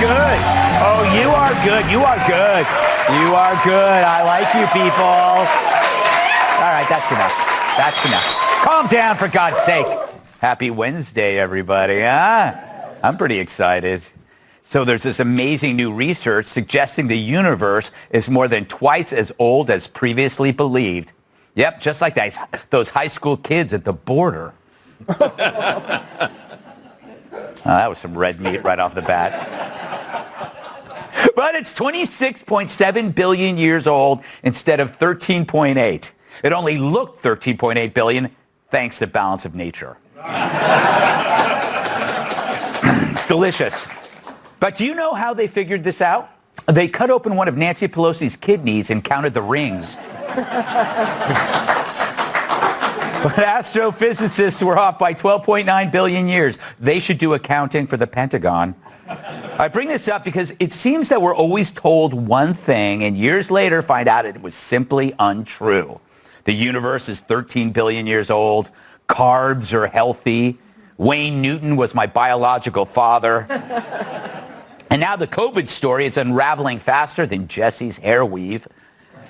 good. Oh, you are good. You are good. You are good. I like you people. All right, that's enough. That's enough. Calm down, for God's sake. Happy Wednesday, everybody. Huh? I'm pretty excited. So there's this amazing new research suggesting the universe is more than twice as old as previously believed. Yep, just like those high school kids at the border. That was some red meat right off the bat. But it's 26.7 billion years old instead of 13.8. It only looked 13.8 billion thanks to balance of nature. It's delicious. But do you know how they figured this out? They cut open one of Nancy Pelosi's kidneys and counted the rings. But astrophysicists were off by 12.9 billion years. They should do accounting for the Pentagon. I bring this up because it seems that we're always told one thing and years later find out it was simply untrue. The universe is 13 billion years old. Carbs are healthy. Wayne Newton was my biological father. And now the COVID story is unraveling faster than Jesse's hair weave.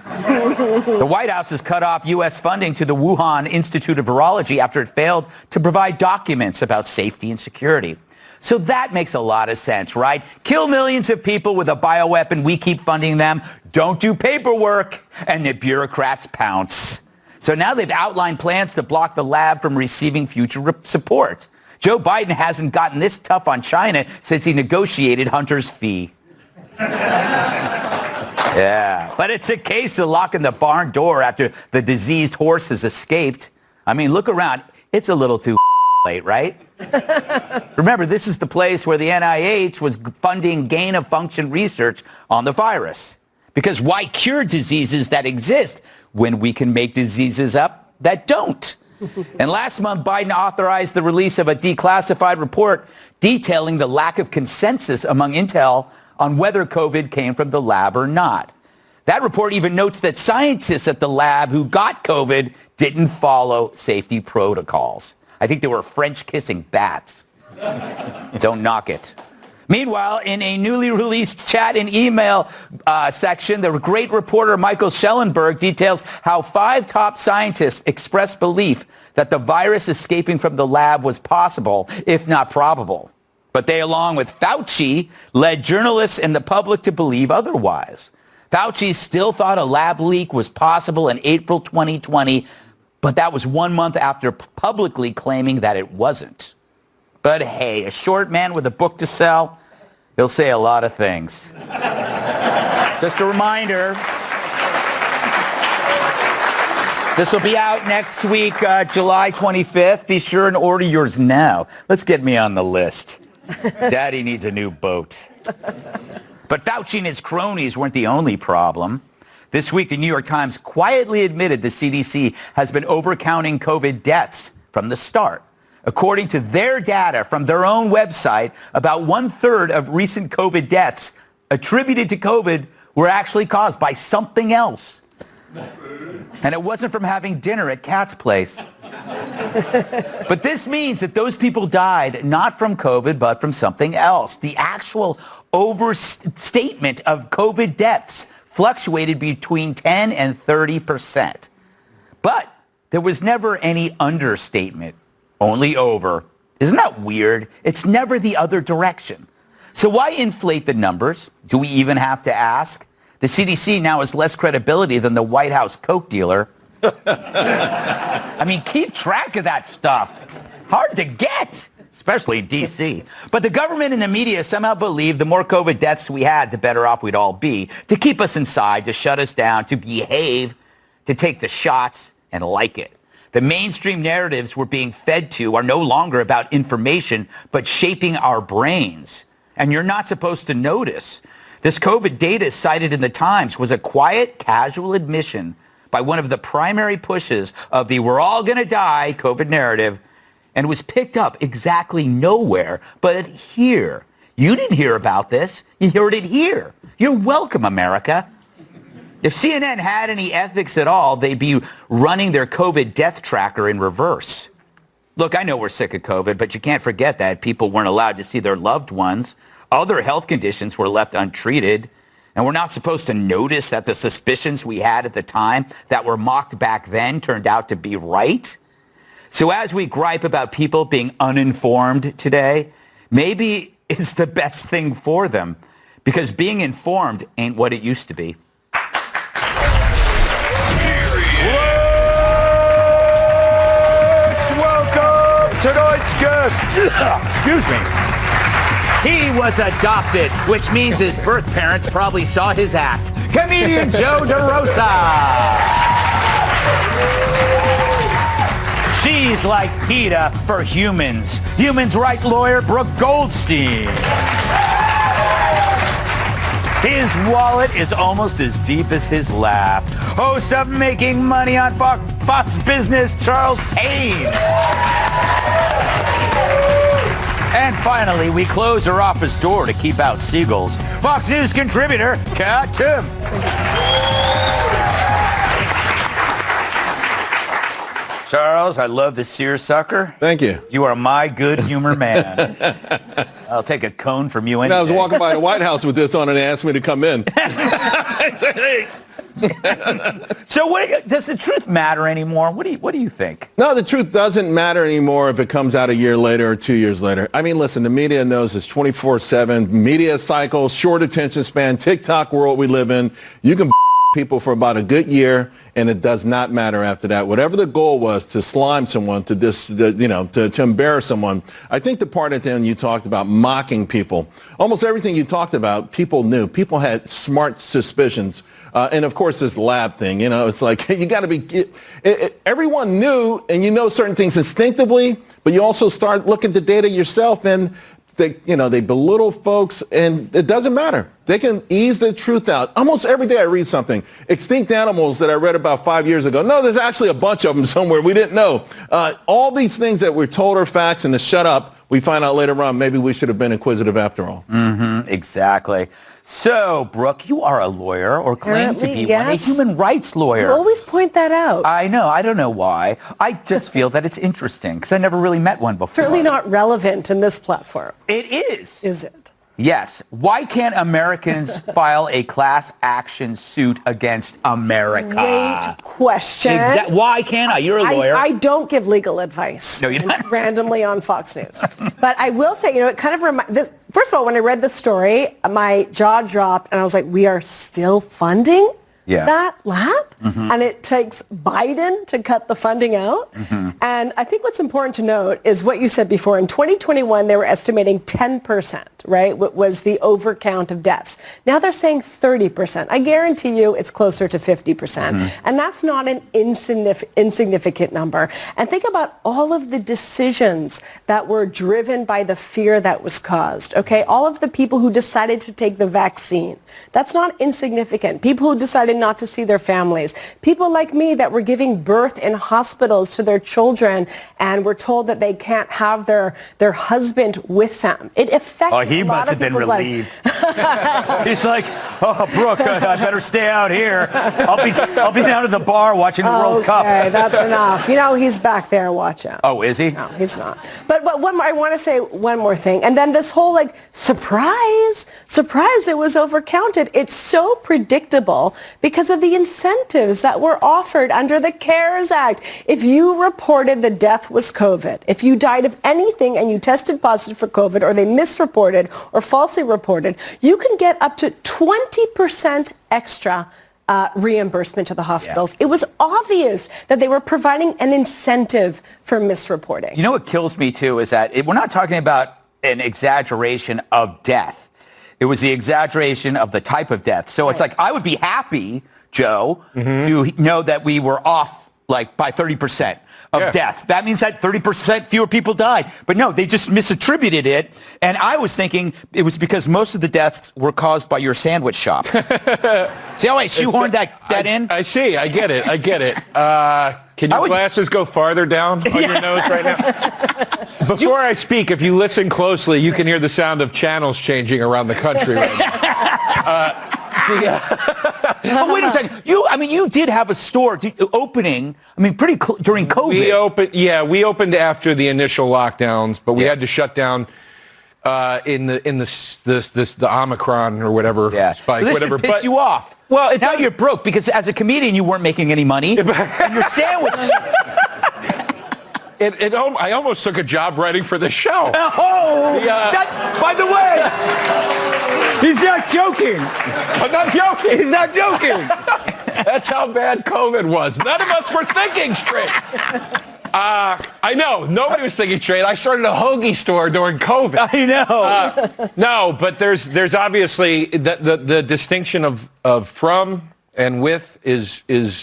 The White House has cut off U.S. funding to the Wuhan Institute of Virology after it failed to provide documents about safety and security. So that makes a lot of sense, right? Kill millions of people with a bioweapon, we keep funding them. Don't do paperwork, and the bureaucrats pounce. So now they've outlined plans to block the lab from receiving future support. Joe Biden hasn't gotten this tough on China since he negotiated Hunter's fee. Yeah, but it's a case of locking the barn door after the diseased horse has escaped. I mean, look around. It's a little too late, right? Remember, this is the place where the NIH was funding gain-of-function research on the virus. Because why cure diseases that exist when we can make diseases up that don't? And last month, Biden authorized the release of a declassified report detailing the lack of consensus among Intel on whether COVID came from the lab or not. That report even notes that scientists at the lab who got COVID didn't follow safety protocols. I think they were French kissing bats. Don't knock it. Meanwhile, in a newly released chat and email section, the great reporter Michael Schellenberg details how 5 top scientists expressed belief that the virus escaping from the lab was possible, if not probable. But they, along with Fauci, led journalists and the public to believe otherwise. Fauci still thought a lab leak was possible in April 2020, but that was 1 month after publicly claiming that it wasn't. But hey, a short man with a book to sell, he'll say a lot of things. Just a reminder, this will be out next week, July 25th. Be sure and order yours now. Let's get me on the list. Daddy needs a new boat. But Fauci and his cronies weren't the only problem. This week, the New York Times quietly admitted the CDC has been overcounting COVID deaths from the start. According to their data from their own website, about 1/3 of recent COVID deaths attributed to COVID were actually caused by something else. And it wasn't from having dinner at Kat's place. But this means that those people died not from COVID, but from something else. The actual overstatement of COVID deaths fluctuated between 10 and 30%. But there was never any understatement. Only over. Isn't that weird? It's never the other direction. So why inflate the numbers? Do we even have to ask? The CDC now has less credibility than the White House Coke dealer. I mean, keep track of that stuff. Hard to get, especially in D.C. But the government and the media somehow believe the more COVID deaths we had, the better off we'd all be, to keep us inside, to shut us down, to behave, to take the shots and like it. The mainstream narratives we're being fed to are no longer about information, but shaping our brains. And you're not supposed to notice. This COVID data cited in the Times was a quiet, casual admission by one of the primary pushes of the we're all going to die COVID narrative, and was picked up exactly nowhere but here. You didn't hear about this. You heard it here. You're welcome, America. If CNN had any ethics at all, they'd be running their COVID death tracker in reverse. Look, I know we're sick of COVID, but you can't forget that people weren't allowed to see their loved ones. Other health conditions were left untreated. And we're not supposed to notice that the suspicions we had at the time that were mocked back then turned out to be right. So as we gripe about people being uninformed today, maybe it's the best thing for them, because being informed ain't what it used to be. Welcome tonight's guest. Excuse me. He was adopted, which means his birth parents probably saw his act. Comedian Joe DeRosa. She's like PETA for humans. Humans' right lawyer Brooke Goldstein. His wallet is almost as deep as his laugh. Host of Making Money on Fox Business, Charles Payne. And finally, we close her office door to keep out seagulls. Fox News contributor, Kat Tim. Charles, I love the seersucker. Thank you. You are my good humor man. I'll take a cone from you any day. I was walking by the White House with this on and they asked me to come in. So does the truth matter anymore? What do you think? No, the truth doesn't matter anymore if it comes out a year later or 2 years later. I mean, listen, the media knows it's 24/7, media cycles, short attention span, TikTok world we live in. You can people for about a good year, and it does not matter after that. Whatever the goal was, to slime someone, to embarrass someone. I think the part at the end you talked about mocking people. Almost everything you talked about, people knew. People had smart suspicions. And of course, this lab thing, it's like you got to be. Everyone knew, and you know certain things instinctively, but you also start looking at the data yourself, and they belittle folks, and it doesn't matter. They can ease the truth out. Almost every day I read something. Extinct animals that I read about 5 years ago. No, there's actually a bunch of them somewhere we didn't know. All these things that we're told are facts and to shut up, we find out later on maybe we should have been inquisitive after all. Mm-hmm, exactly. So, Brooke, you are a lawyer, or claim to be one, a human rights lawyer. You always point that out. I know. I don't know why. I just feel that it's interesting because I never really met one before. Certainly not relevant in this platform. It is. Is it? Yes. Why can't Americans file a class action suit against America? Great question. Why can't I? You're a lawyer. I don't give legal advice. No, you don't. Randomly on Fox News. But I will say, it kind of first of all, when I read the story, my jaw dropped and I was like, we are still funding that lab? Mm-hmm. And it takes Biden to cut the funding out. Mm-hmm. And I think what's important to note is what you said before. In 2021, they were estimating 10%, right? What was the overcount of deaths. Now they're saying 30%. I guarantee you it's closer to 50%. Mm-hmm. And that's not an insignificant number. And think about all of the decisions that were driven by the fear that was caused, okay? All of the people who decided to take the vaccine. That's not insignificant. People who decided not to see their families. People like me that were giving birth in hospitals to their children and were told that they can't have their husband with them. It affected he a lot must of have been relieved. He's like, Brooke, I better stay out here. I'll be down at the bar watching the World Cup. Okay, that's enough. He's back there. Watch out. Oh, is he? No, he's not. But one more, I want to say one more thing. And then this whole surprise, it was overcounted. It's so predictable because of the incentives that were offered under the CARES Act. If you reported the death was COVID, if you died of anything and you tested positive for COVID, or they misreported or falsely reported, you can get up to 20% extra reimbursement to the hospitals. Yeah. It was obvious that they were providing an incentive for misreporting. You know what kills me too is that we're not talking about an exaggeration of death. It was the exaggeration of the type of death. So it's like, I would be happy, Joe, to know that we were off by 30% of death. That means that 30% fewer people died. But no, they just misattributed it. And I was thinking it was because most of the deaths were caused by your sandwich shop. See how I shoehorned that in? I see. I get it. Can your glasses go farther down on your nose right now? Before I speak, if you listen closely, you can hear the sound of channels changing around the country right now. But wait a second. You did have a store opening. During COVID. We opened after the initial lockdowns, but we had to shut down. in the Omicron or whatever spike, this whatever. should piss you off. Well, now you're broke because as a comedian you weren't making any money. And your sandwich. I almost took a job writing for this show. Oh, by the way, he's not joking. I'm not joking. He's not joking. That's how bad COVID was. None of us were thinking straight. I know. Nobody was thinking straight. I started a hoagie store during COVID. I know. No, but there's obviously the distinction of from and with is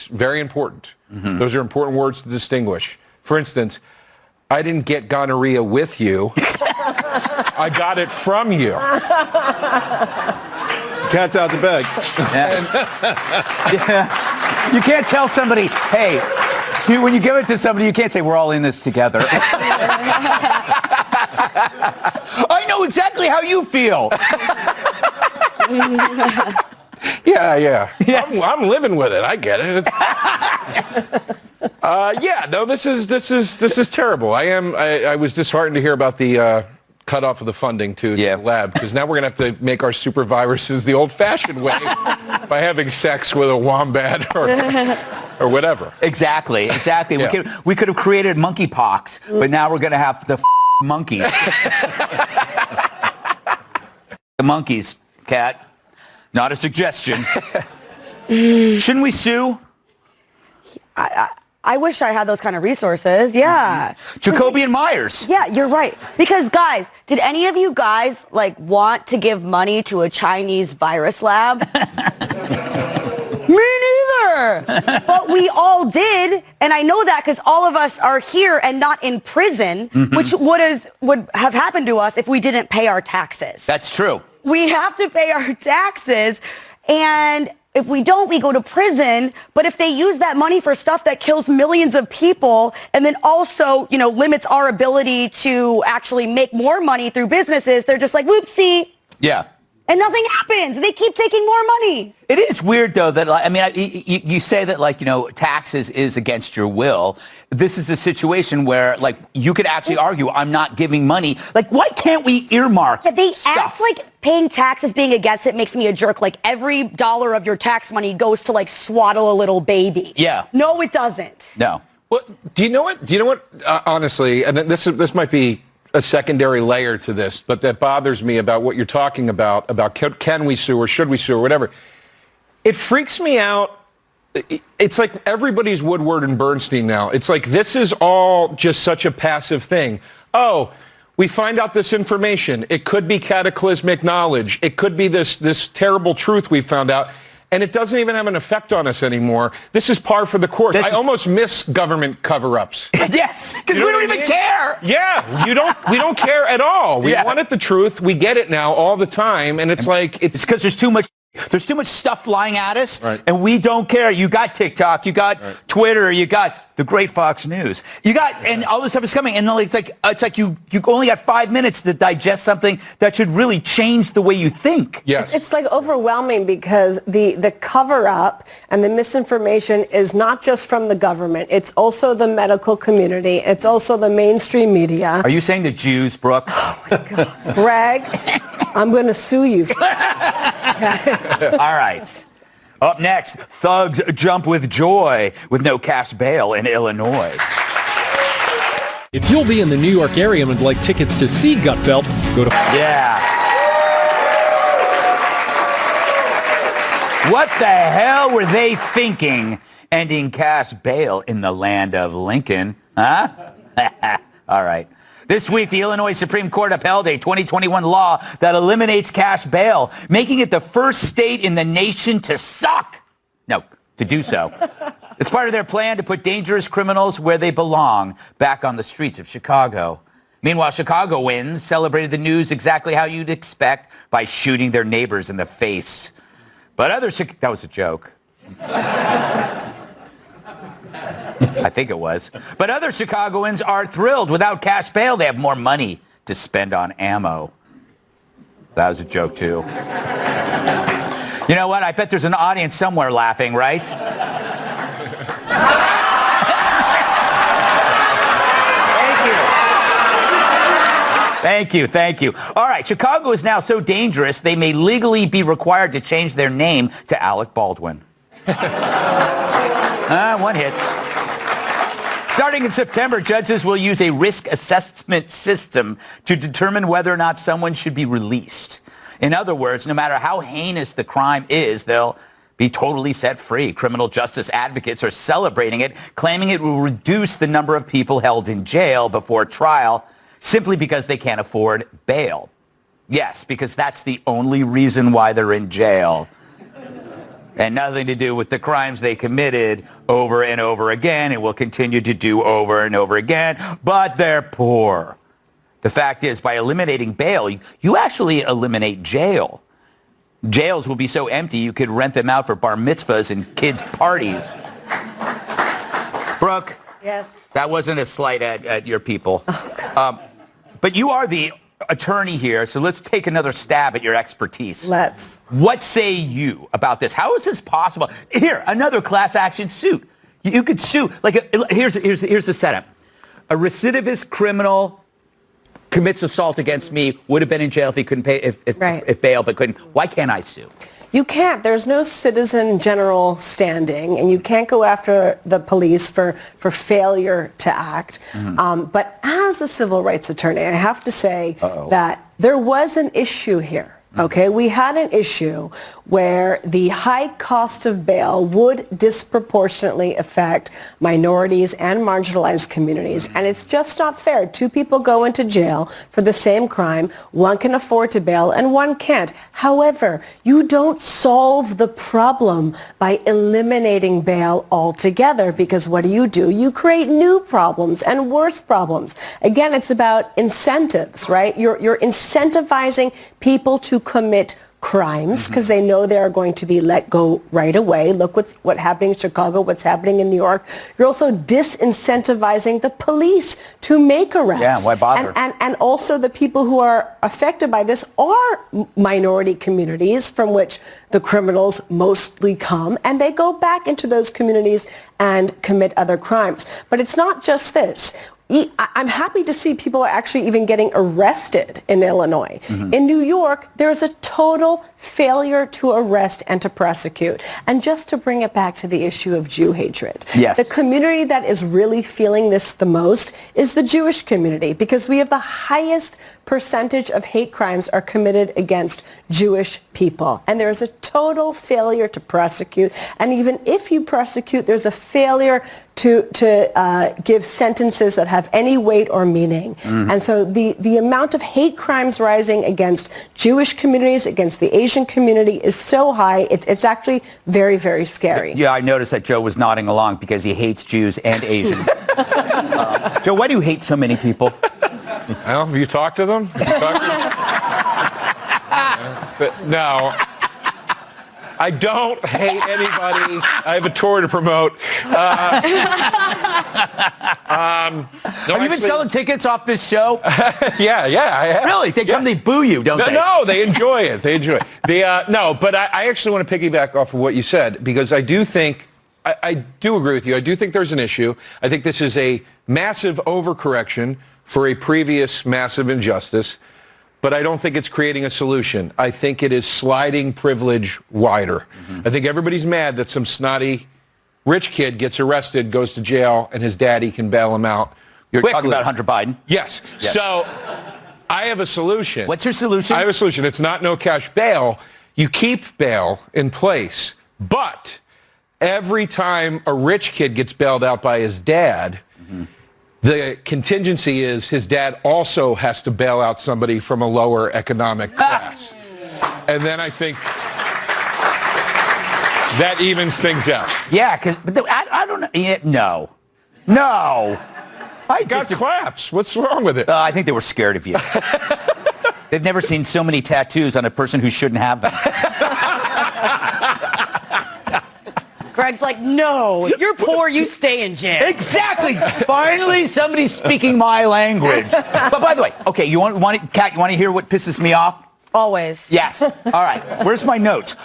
very important. Mm-hmm. Those are important words to distinguish. For instance, I didn't get gonorrhea with you. I got it from you. Cat's out the bag. Yeah. You can't tell somebody, hey, when you give it to somebody, you can't say, we're all in this together. I know exactly how you feel. Yeah. Yes. I'm living with it. I get it. This is terrible. I was disheartened to hear about the cut off of the funding to the lab, because now we're going to have to make our super viruses the old-fashioned way by having sex with a wombat or whatever. Exactly. Yeah. We could have created monkeypox, but now we're going to have the monkeys. The monkeys, Kat. Not a suggestion. Shouldn't we sue? I wish I had those kind of resources. Yeah. Jacoby and Myers. Yeah, you're right. Because guys, did any of you guys want to give money to a Chinese virus lab? Me neither. But we all did, and I know that because all of us are here and not in prison, which would have happened to us if we didn't pay our taxes. That's true. We have to pay our taxes, and if we don't, we go to prison. But if they use that money for stuff that kills millions of people and then also, limits our ability to actually make more money through businesses, they're just like, whoopsie. Yeah. And nothing happens. They keep taking more money. It is weird, though, that, you say that, taxes is against your will. This is a situation where, you could actually argue, I'm not giving money. Why can't we earmark They stuff? act like paying taxes, being against it, makes me a jerk. Every dollar of your tax money goes to, swaddle a little baby. Yeah. No, it doesn't. No. Well, do you know what? Honestly, and this might be a secondary layer to this, but that bothers me about what you're talking about can we sue or should we sue or whatever. It freaks me out. It's like everybody's Woodward and Bernstein now. It's like this is all just such a passive thing. Oh, we find out this information. It could be cataclysmic knowledge. It could be this terrible truth we found out. And it doesn't even have an effect on us anymore. This is par for the course. I almost miss government cover-ups. Yes, because we don't even care. Yeah, we don't care at all. We wanted the truth. We get it now all the time, and it's because there's too much stuff flying at us, right, and we don't care. You got TikTok, you got Twitter, you got the great Fox News, and all this stuff is coming, and it's like you only got 5 minutes to digest something that should really change the way you think. Yes, it's overwhelming because the cover up and the misinformation is not just from the government. It's also the medical community. It's also the mainstream media. Are you saying the Jews, Brooke? Oh my God, Greg, I'm going to sue you. All right. Up next, thugs jump with joy with no cash bail in Illinois. If you'll be in the New York area and would like tickets to see Gutfeld, go to... Yeah. What the hell were they thinking, ending cash bail in the land of Lincoln? Huh? All right. This week, the Illinois Supreme Court upheld a 2021 law that eliminates cash bail, making it the first state in the nation to suck. No, to do so. It's part of their plan to put dangerous criminals where they belong, back on the streets of Chicago. Meanwhile, Chicagoans celebrated the news exactly how you'd expect, by shooting their neighbors in the face. But other that was a joke. I think it was. But other Chicagoans are thrilled. Without cash bail, they have more money to spend on ammo. That was a joke, too. You know what? I bet there's an audience somewhere laughing, right? Thank you. Thank you. All right, Chicago is now so dangerous, they may legally be required to change their name to Alec Baldwin. One hits. Starting in September, judges will use a risk assessment system to determine whether or not someone should be released. In other words, no matter how heinous the crime is, they'll be totally set free. Criminal justice advocates are celebrating it, claiming it will reduce the number of people held in jail before trial simply because they can't afford bail. Yes, because that's the only reason why they're in jail. And nothing to do with the crimes they committed over and over again and will continue to do over and over again, but they're poor. The fact is, by eliminating bail, you actually eliminate jail. Jails will be so empty you could rent them out for bar mitzvahs and kids' parties. Brooke, Yes. that wasn't a slight at your people. But you are the attorney here, so let's take another stab at your expertise. Let's. What say you about this? How is this possible? Here, another class action suit. You could sue. Like, here's the setup. A recidivist criminal commits assault against me, would have been in jail if he couldn't pay if bail, but couldn't. Why can't I sue? You can't. There's no citizen general standing, and you can't go after the police for failure to act. But as a civil rights attorney, I have to say that there was an issue here. Okay, we had an issue where the high cost of bail would disproportionately affect minorities and marginalized communities. And it's just not fair. Two people go into jail for the same crime. One can afford to bail and one can't. However, you don't solve the problem by eliminating bail altogether, because what do? You create new problems and worse problems. Again, it's about incentives, right? You're incentivizing people to commit crimes because they know they are going to be let go right away. Look what's happening in Chicago, what's happening in New York. You're also disincentivizing the police to make arrests. Yeah, why bother? And also the people who are affected by this are minority communities from which the criminals mostly come, and they go back into those communities and commit other crimes. But it's not just this. I'm happy to see people are actually even getting arrested in Illinois. In New York, there's a total failure to arrest and to prosecute. And just to bring it back to the issue of Jew hatred, the community that is really feeling this the most is the Jewish community, because we have the highest percentage of hate crimes are committed against Jewish people. And there's a total failure to prosecute. And even if you prosecute, there's a failure to give sentences that have any weight or meaning. And so the amount of hate crimes rising against Jewish communities, against the Asian community is so high, it's actually very, very scary. Yeah, I noticed that Joe was nodding along because he hates Jews and Asians. Joe, why do you hate so many people? Well, have you talked to them? No. I don't hate anybody. I have a tour to promote. Have you been selling tickets off this show? Yeah, I have. Really? They come, they boo you, don't they? No, they enjoy it. No, but I actually want to piggyback off of what you said, because I do think, I do agree with you. I do think there's an issue. I think this is a massive overcorrection for a previous massive injustice. But I don't think it's creating a solution. I think it is sliding privilege wider. I think everybody's mad that some snotty rich kid gets arrested, goes to jail, and his daddy can bail him out. You're quickly. talking about Hunter Biden? Yes. So I have a solution. What's your solution? I have a solution. It's not no cash bail. You keep bail in place. But every time a rich kid gets bailed out by his dad, the contingency is his dad also has to bail out somebody from a lower economic class. And then I think that evens things out. Yeah, because I don't know. Yeah, no. I got claps. What's wrong with it? I think they were scared of you. They've never seen so many tattoos on a person who shouldn't have them. Greg's like, no, if you're poor, you stay in jail. Exactly. Finally, somebody's speaking my language. But by the way, okay, Kat, you want to hear what pisses me off? Always. Yes. All right. Where's my notes?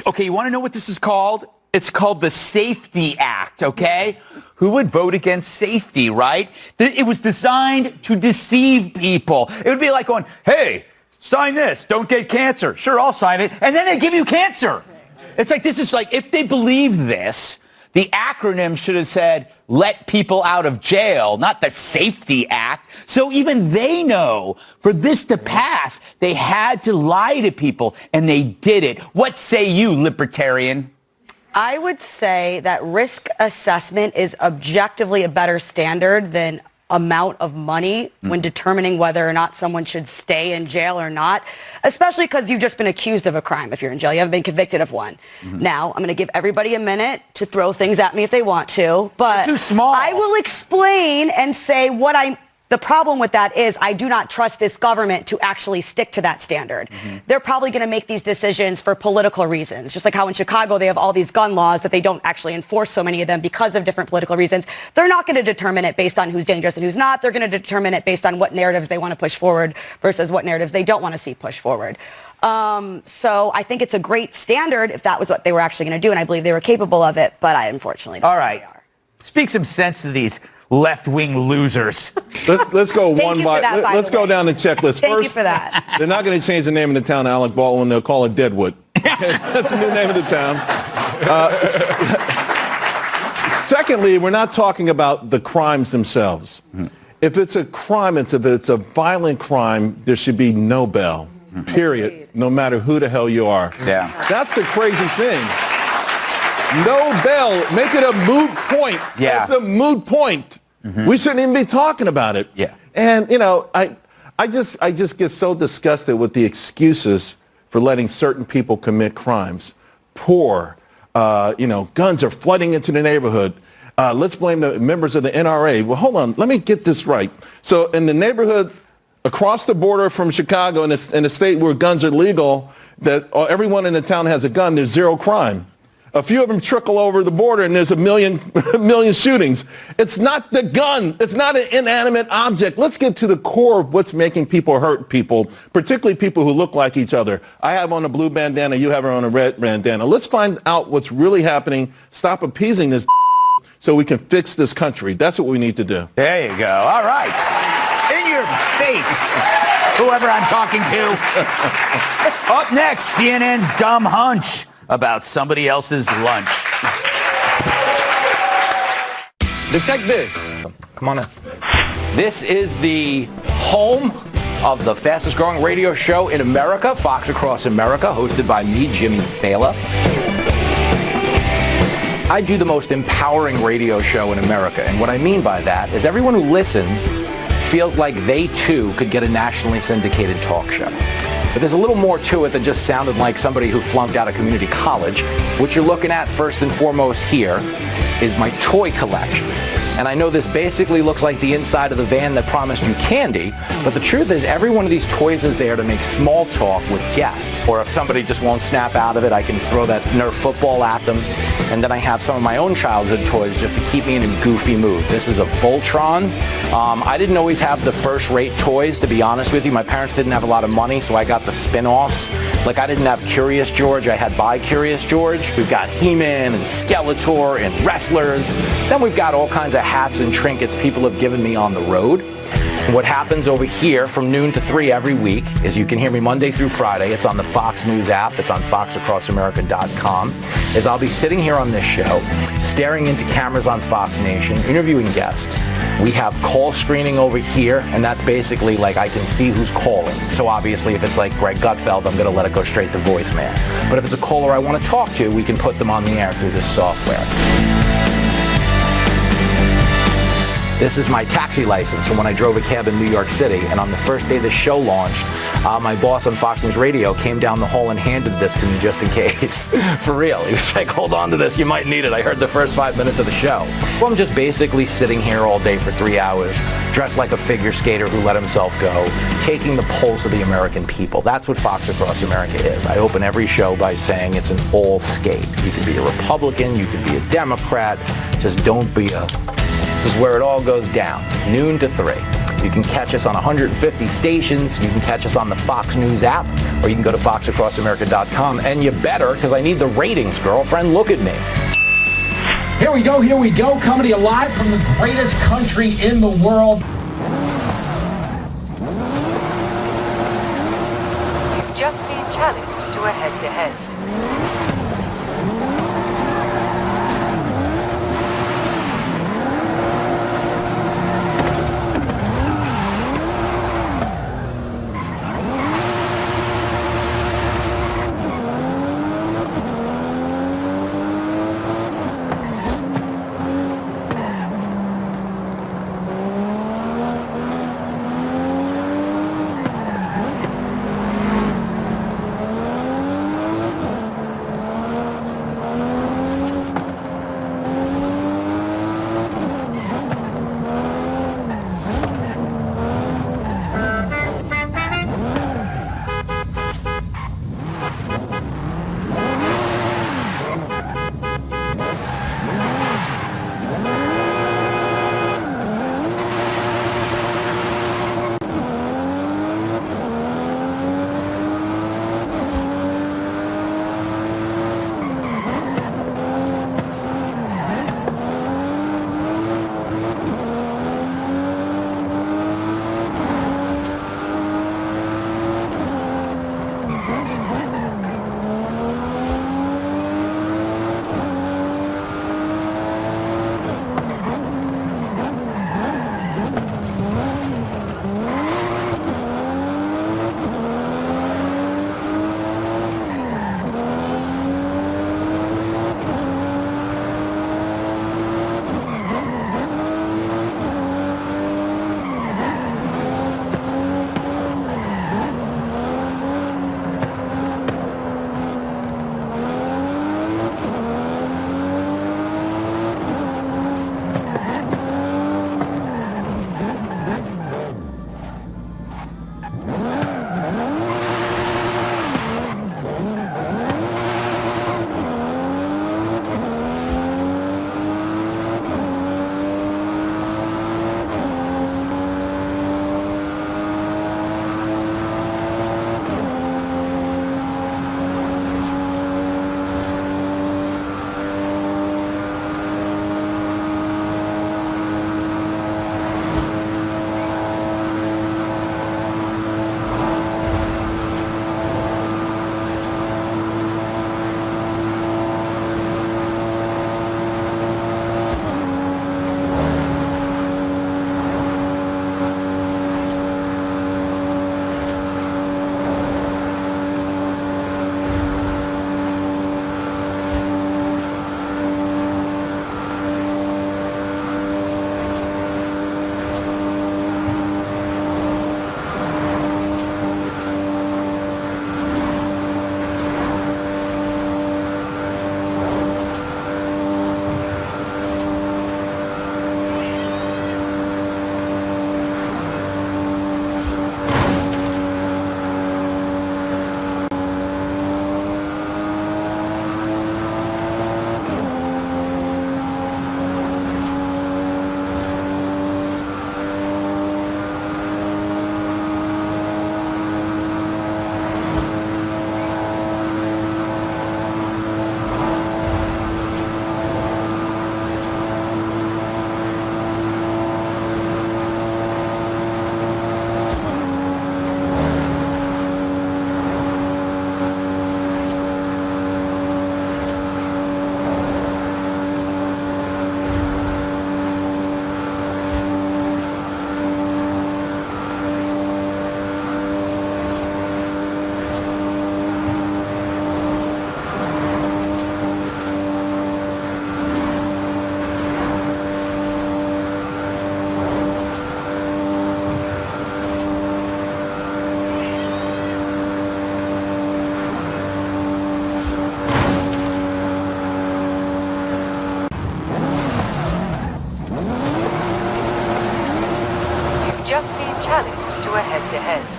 Okay, you want to know what this is called? It's called the Safety Act, okay? who would vote against safety, right? It was designed to deceive people. It would be like going, hey, sign this, don't get cancer. Sure, I'll sign it. And then they give you cancer. It's like, this is like, if they believe this, the acronym should have said, let people out of jail, not the Safety Act. So even they know for this to pass, they had to lie to people, and they did it. What say you, libertarian? I would say that risk assessment is objectively a better standard than amount of money when determining whether or not someone should stay in jail or not, especially because you've just been accused of a crime if you're in jail. You haven't been convicted of one. Now, I'm going to give everybody a minute to throw things at me if they want to, but too small. I will explain and say the problem with that is I do not trust this government to actually stick to that standard. They're probably going to make these decisions for political reasons, just like how in Chicago they have all these gun laws that they don't actually enforce so many of them because of different political reasons. They're not going to determine it based on who's dangerous and who's not. They're going to determine it based on what narratives they want to push forward versus what narratives they don't want to see pushed forward. So I think it's a great standard if that was what they were actually going to do, and I believe they were capable of it, but I unfortunately don't All right. Speak some sense to these left-wing losers. Let's go one by. Let's go down the checklist. Thank First, you for that. They're not going to change the name of the town to Alec Baldwin. They'll call it Deadwood. That's the new name of the town. Secondly, we're not talking about the crimes themselves. If it's a crime, if it's a violent crime, there should be no bail, period, no matter who the hell you are. Yeah. That's the crazy thing. No bail. Make it a moot point. Yeah. It's a moot point. We shouldn't even be talking about it. Yeah. And, I just get so disgusted with the excuses for letting certain people commit crimes. Poor, guns are flooding into the neighborhood. Let's blame the members of the NRA. Well, hold on. Let me get this right. So in the neighborhood across the border from Chicago in a state where guns are legal, that everyone in the town has a gun, there's zero crime. A few of them trickle over the border and there's a million shootings. It's not the gun. It's not an inanimate object. Let's get to the core of what's making people hurt people, particularly people who look like each other. I have on a blue bandana. You have her on a red bandana. Let's find out what's really happening. Stop appeasing this so we can fix this country. That's what we need to do. There you go. All right. In your face, whoever I'm talking to. Up next, CNN's dumb hunch about somebody else's lunch. Detect this. Come on in. This is the home of the fastest growing radio show in America, Fox Across America, hosted by me, Jimmy Fallon. I do the most empowering radio show in America, and what I mean by that is everyone who listens feels like they too could get a nationally syndicated talk show. But there's a little more to it than just sounding like somebody who flunked out of community college. What you're looking at first and foremost here is my toy collection. And I know this basically looks like the inside of the van that promised you candy, but the truth is every one of these toys is there to make small talk with guests. Or if somebody just won't snap out of it, I can throw that Nerf football at them. And then I have some of my own childhood toys just to keep me in a goofy mood. This is a Voltron. I didn't always have the first-rate toys, to be honest with you. My parents didn't have a lot of money, so I got the spin-offs. Like I didn't have Curious George, I had Buy Curious George. We've got He-Man and Skeletor and wrestlers. Then we've got all kinds of hats and trinkets people have given me on the road. And what happens over here from noon to 3 every week is you can hear me Monday through Friday. It's on the Fox News app. It's on foxacrossamerica.com. Is I'll be sitting here on this show, staring into cameras on Fox Nation, interviewing guests. We have call screening over here, and that's basically like I can see who's calling. So obviously if it's like Greg Gutfeld, I'm going to let it go straight to voicemail. But if it's a caller I want to talk to, we can put them on the air through this software. This is my taxi license from when I drove a cab in New York City, and on the first day the show launched, my boss on Fox News Radio came down the hall and handed this to me just in case. For real. He was like, hold on to this, you might need it. I heard the first 5 minutes of the show. Well, I'm just basically sitting here all day for 3 hours, dressed like a figure skater who let himself go, taking the pulse of the American people. That's what Fox Across America is. I open every show by saying it's an all skate. You can be a Republican, you can be a Democrat, just don't be a... This is where it all goes down, noon to 3. You can catch us on 150 stations. You can catch us on the Fox News app, or you can go to foxacrossamerica.com. And you better, because I need the ratings, girlfriend. Look at me. Here we go. Coming to you live from the greatest country in the world. You've just been challenged to a head-to-head. just been challenged to a head-to-head.